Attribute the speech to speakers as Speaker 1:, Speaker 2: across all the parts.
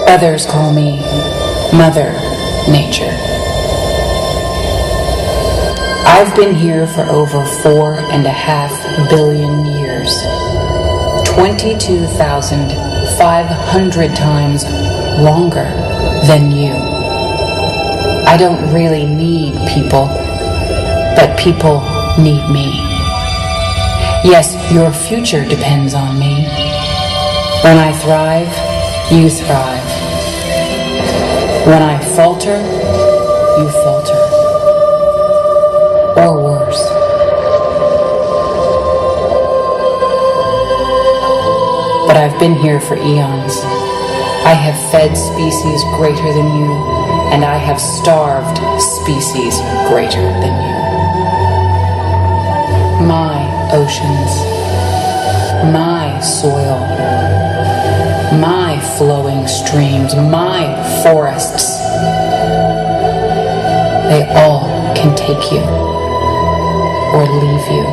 Speaker 1: Others call me Mother Nature. I've been here for over 4.5 billion years. 22,500 times longer than you. I don't really need people, but people need me. Yes, your future depends on me. When I thrive, you thrive. When I falter, you falter. Or worse. But I've been here for eons. I have fed species greater than you, and I have starved species greater than you. My oceans, my soil, my flowing streams, my forests, they all can take you or leave you.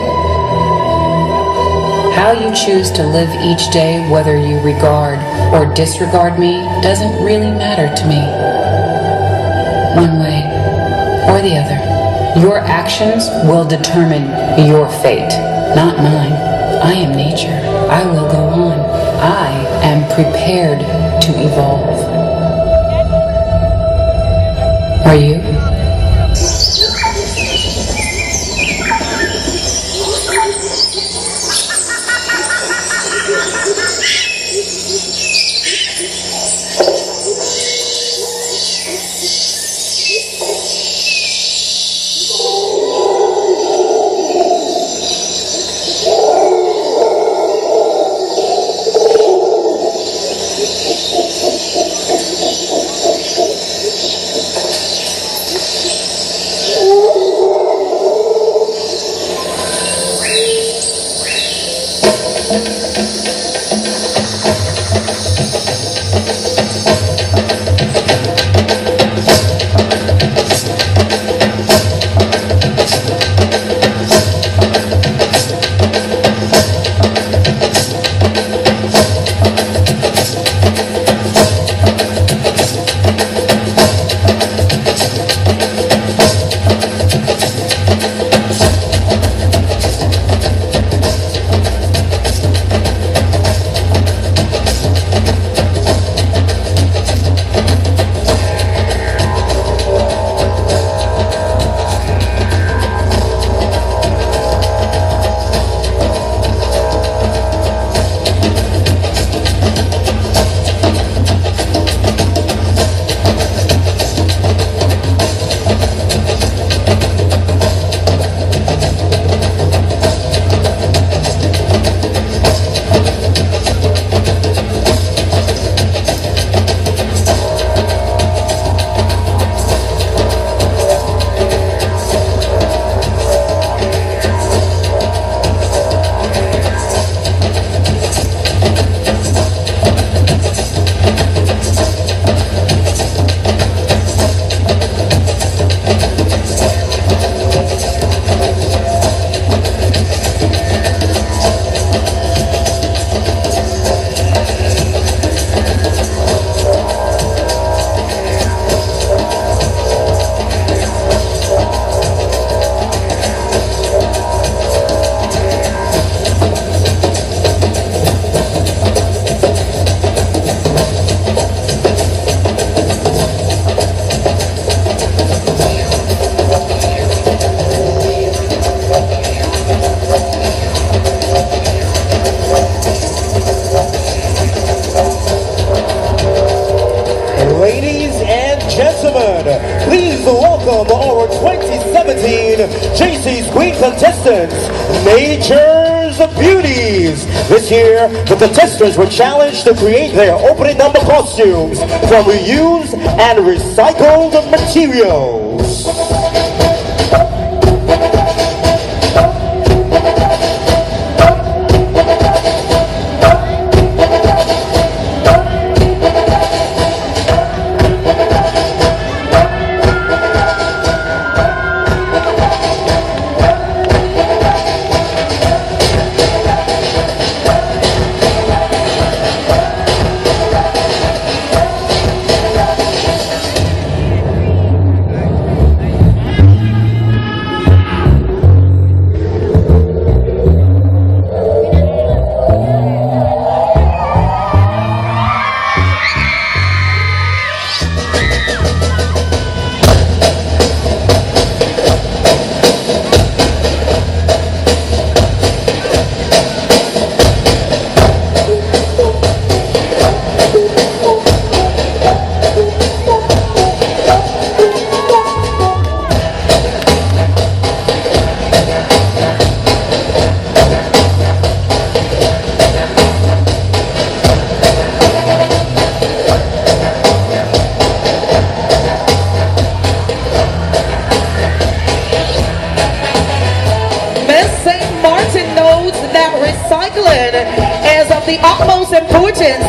Speaker 1: How you choose to live each day, whether you regard or disregard me, doesn't really matter to me. One way or the other. Your actions will determine your fate, not mine. I am nature. I will go on. I am prepared to evolve. Are you?
Speaker 2: Please welcome our 2017 Jaycee's Queen Contestants, Nature's Beauties. This year, the contestants were challenged to create their opening number costumes from reused and recycled materials.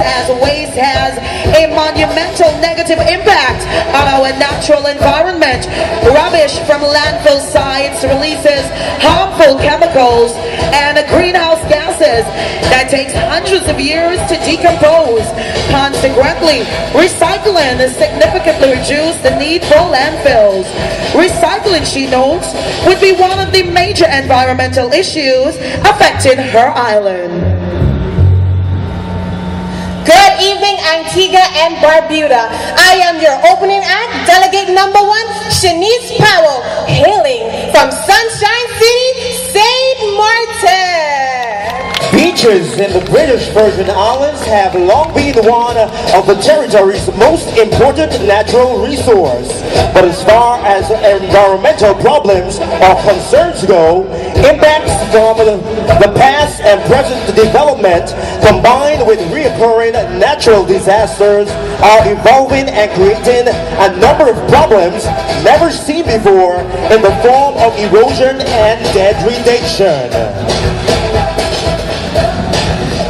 Speaker 3: as waste has a monumental negative impact on our natural environment. Rubbish from landfill sites releases harmful chemicals and greenhouse gases that takes hundreds of years to decompose. Consequently, recycling significantly reduces the need for landfills. Recycling, she notes, would be one of the major environmental issues affecting her island.
Speaker 4: Good evening, Antigua and Barbuda. I am your opening act, delegate number 1, Shanice Powell, hailing from Sunshine City, St. Martin.
Speaker 2: Beaches in the British Virgin Islands have long been one of the territory's most important natural resource. But as far as environmental problems or concerns go, impacts from the past and present development combined with reoccurring natural disasters are evolving and creating a number of problems never seen before in the form of erosion and degradation.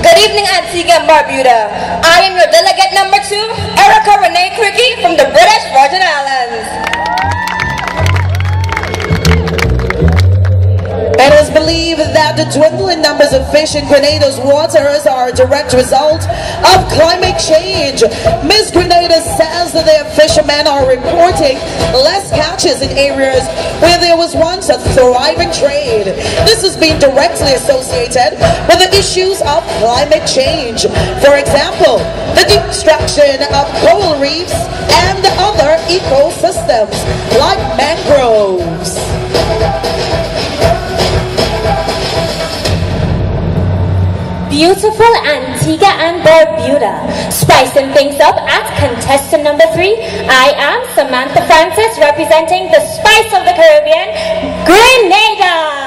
Speaker 4: Good evening, Antigua and Barbuda. I am your delegate number 2, Erica Renee Cricky from the British Virgin Islands.
Speaker 3: It is believed that the dwindling numbers of fish in Grenada's waters are a direct result of climate change. Ms. Grenada says that their fishermen are reporting less catches in areas where there was once a thriving trade. This has been directly associated with the issues of climate change. For example, the destruction of coral reefs and other ecosystems like mangroves.
Speaker 5: Beautiful Antigua and Barbuda. Spicing things up at contestant number 3, I am Samantha Francis, representing the Spice of the Caribbean, Grenada.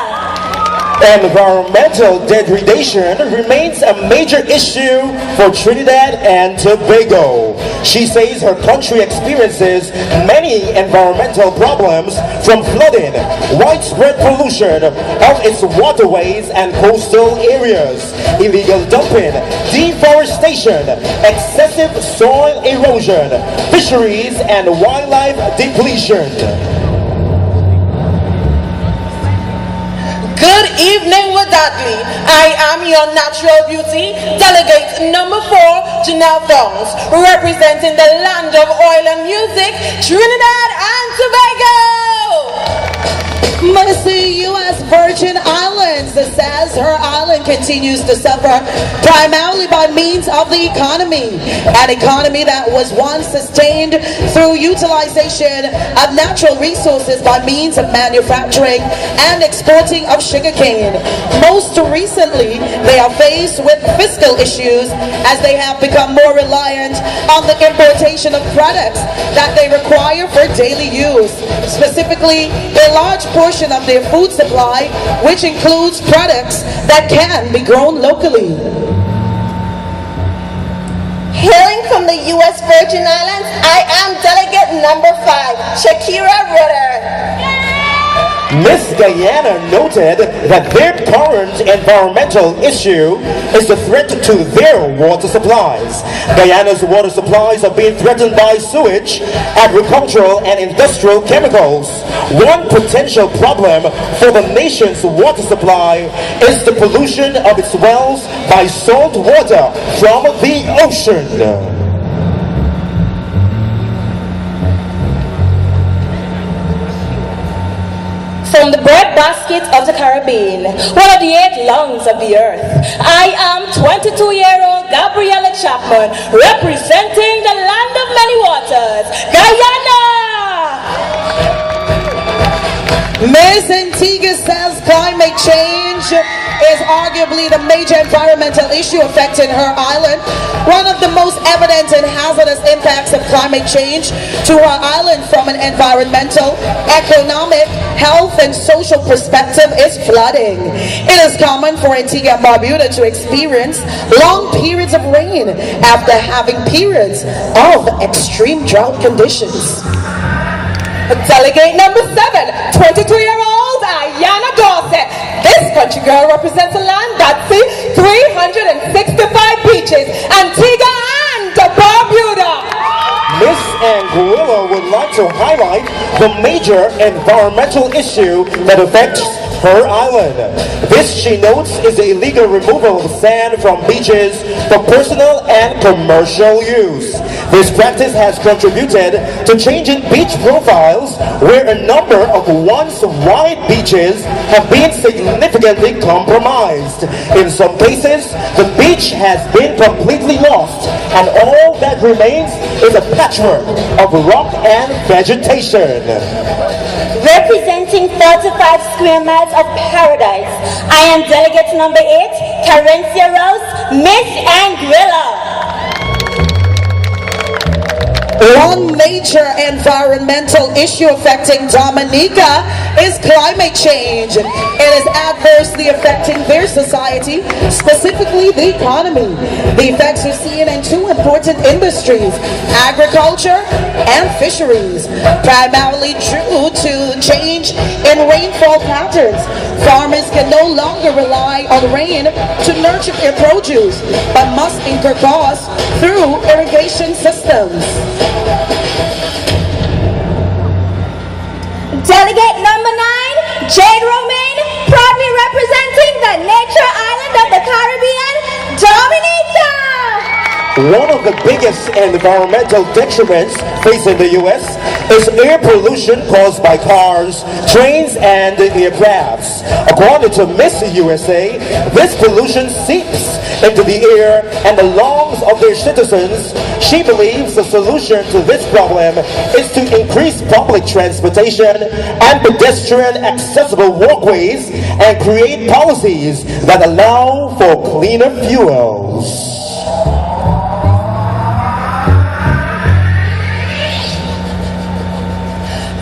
Speaker 2: Environmental degradation remains a major issue for Trinidad and Tobago. She says her country experiences many environmental problems from flooding, widespread pollution of its waterways and coastal areas, illegal dumping, deforestation, excessive soil erosion, fisheries, and wildlife depletion.
Speaker 4: Good evening, Wadadli. I am your natural beauty, delegate number 4, Janelle Thongs, representing the land of oil and music, Trinidad and Tobago.
Speaker 3: Mercy, U.S. Virgin Islands says her island continues to suffer primarily by means of the economy. An economy that was once sustained through utilization of natural resources by means of manufacturing and exporting of sugarcane. Most recently, they are faced with fiscal issues as they have become more reliant on the importation of products that they require for daily use. Specifically, a large portion of their food supply, which includes products that can be grown locally.
Speaker 4: Hailing from the U.S. Virgin Islands, I am delegate number 5, Shakira Rutter.
Speaker 2: Miss Guyana noted that their current environmental issue is the threat to their water supplies. Guyana's water supplies are being threatened by sewage, agricultural and industrial chemicals. One potential problem for the nation's water supply is the pollution of its wells by salt water from the ocean.
Speaker 5: From the breadbasket of the Caribbean, one of the 8 lungs of the earth, I am 22-year-old Gabriella Chapman, representing the land of many waters, Guyana!
Speaker 3: Ms. Antigua says climate change is arguably the major environmental issue affecting her island. One of the most evident and hazardous impacts of climate change to her island from an environmental, economic, health, and social perspective is flooding. It is common for Antigua and Barbuda to experience long periods of rain after having periods of extreme drought conditions.
Speaker 4: Delegate number 7, 22-year-old Ayana Dorset. This country girl represents a land that sees 365 beaches, Antigua and Barbuda.
Speaker 2: Miss Anguilla would like to highlight the major environmental issue that affects her island. This, she notes, is the illegal removal of sand from beaches for personal and commercial use. This practice has contributed to changing beach profiles, where a number of once wide beaches have been significantly compromised. In some cases, the beach has been completely lost, and all that remains is a patchwork of rock and vegetation.
Speaker 5: Representing 45 square miles of paradise, I am delegate number 8, Carencia Rose, Miss Anguilla.
Speaker 3: One major environmental issue affecting Dominica is climate change. It is adversely affecting their society, specifically the economy. The effects are seen in two important industries, agriculture and fisheries, primarily due to change in rainfall patterns. Farmers can no longer rely on rain to nurture their produce, but must incur costs through irrigation systems.
Speaker 5: Delegate number 9, Jade Romaine, proudly representing the nature island of the Caribbean, Dominica.
Speaker 2: One of the biggest environmental detriments facing the U.S. is air pollution caused by cars, trains, and aircrafts. According to Miss USA, this pollution seeps into the air and the lungs of their citizens. She believes the solution to this problem is to increase public transportation and pedestrian accessible walkways and create policies that allow for cleaner fuels.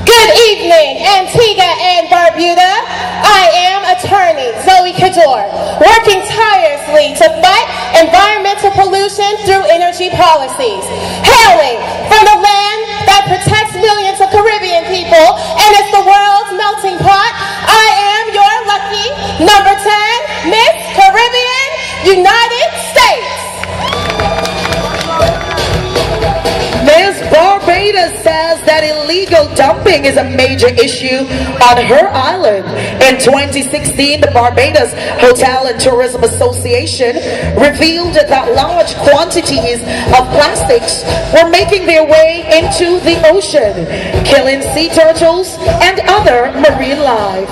Speaker 4: Good evening, Antigua and Barbuda. I am attorney Zoe Cador, working tirelessly to fight environmental pollution through energy policies. Hailing from the land that protects millions of Caribbean people and is the world's melting pot, I am your lucky number 10, Miss Caribbean, United States.
Speaker 3: Ms. Barbados says that illegal dumping is a major issue on her island. In 2016, the Barbados Hotel and Tourism Association revealed that large quantities of plastics were making their way into the ocean, killing sea turtles and other marine life.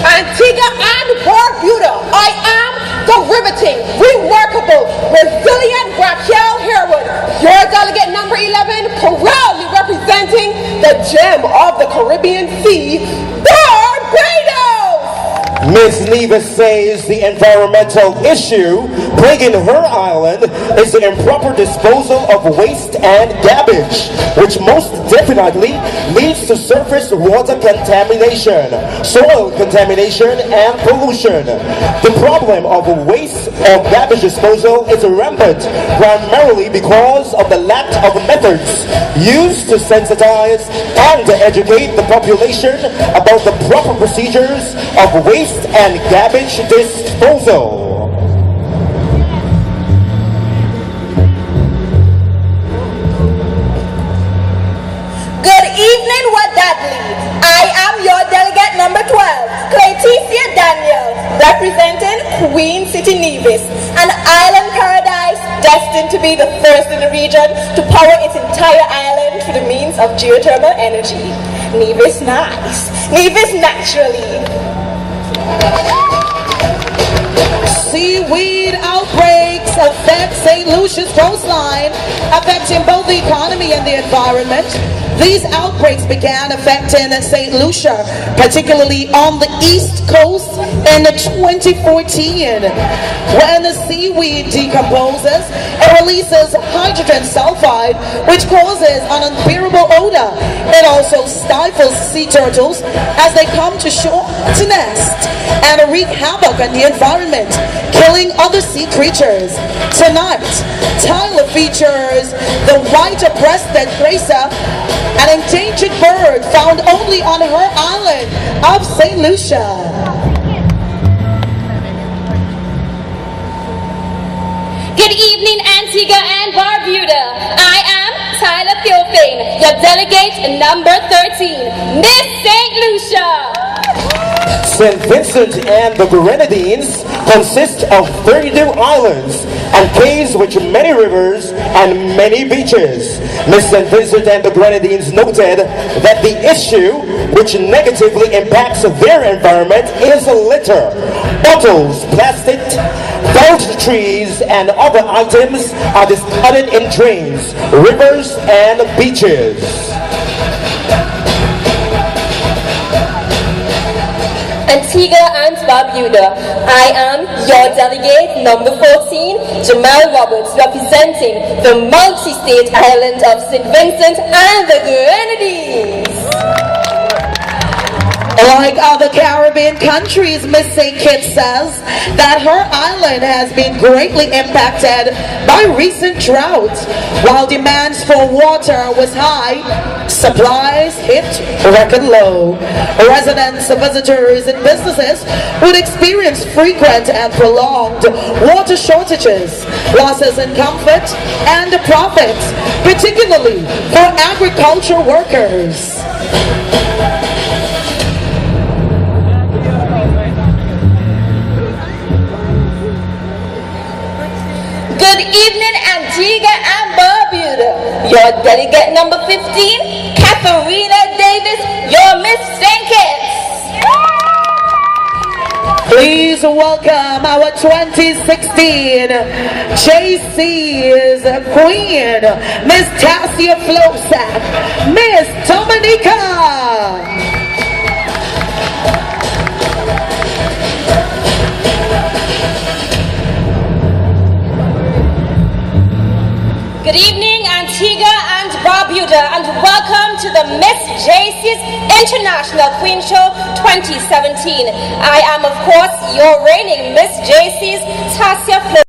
Speaker 4: Antigua and Barbuda, I am the riveting, remarkable, resilient Raquel Harewood, your delegate number 11, proudly representing the gem of the Caribbean Sea, Barbados!
Speaker 2: Ms. Nevis says the environmental issue plaguing her island is the improper disposal of waste and garbage, which most definitely leads to surface water contamination, soil contamination, and pollution. The problem of waste or garbage disposal is rampant, primarily because of the lack of methods used to sensitize and educate the population about the proper procedures of waste and garbage disposal.
Speaker 5: Good evening, Wadadli. I am your delegate number 12, Claytecia Daniels, representing Queen City Nevis, an island paradise destined to be the first in the region to power its entire island through the means of geothermal energy. Nevis nice, Nevis naturally.
Speaker 3: Seaweed outbreaks affect St. Lucia's coastline, affecting both the economy and the environment. These outbreaks began affecting St. Lucia, particularly on the east coast in 2014. When the seaweed decomposes, it releases hydrogen sulfide, which causes an unbearable odor. It also stifles sea turtles as they come to shore to nest and wreak havoc on the environment, killing other sea creatures. Tonight, Tyler features the white-breasted gracer, an endangered bird found only on her island of St. Lucia.
Speaker 5: Good evening, Antigua and Barbuda. I am Tyler Theophane, your delegate number 13, Miss St. Lucia.
Speaker 2: St. Vincent and the Grenadines consist of 32 islands and cays with many rivers and many beaches. Miss St. Vincent and the Grenadines noted that the issue which negatively impacts their environment is litter. Bottles, plastic, felled trees, and other items are discarded in drains, rivers, and beaches.
Speaker 5: Antigua and Barbuda. I am your delegate number 14, Jamal Roberts, representing the multi-state island of St. Vincent and the Grenadines.
Speaker 3: Like other Caribbean countries, Miss St. Kitts says that her island has been greatly impacted by recent drought. While demands for water was high, supplies hit record low. Residents, visitors, and businesses would experience frequent and prolonged water shortages, losses in comfort and profits, particularly for agriculture workers.
Speaker 5: Good evening, Antigua and Barbuda. Your delegate number 15, Katharina Davis, your Miss St. Kitts.
Speaker 3: Please welcome our 2016 Jaycee's Queen, Miss Tassia Flosack, Miss Dominica.
Speaker 5: Good evening, Antigua and Barbuda, and welcome to the Miss Jaycee's International Queen Show 2017. I am, of course, your reigning Miss Jaycee's Tassia Flosack.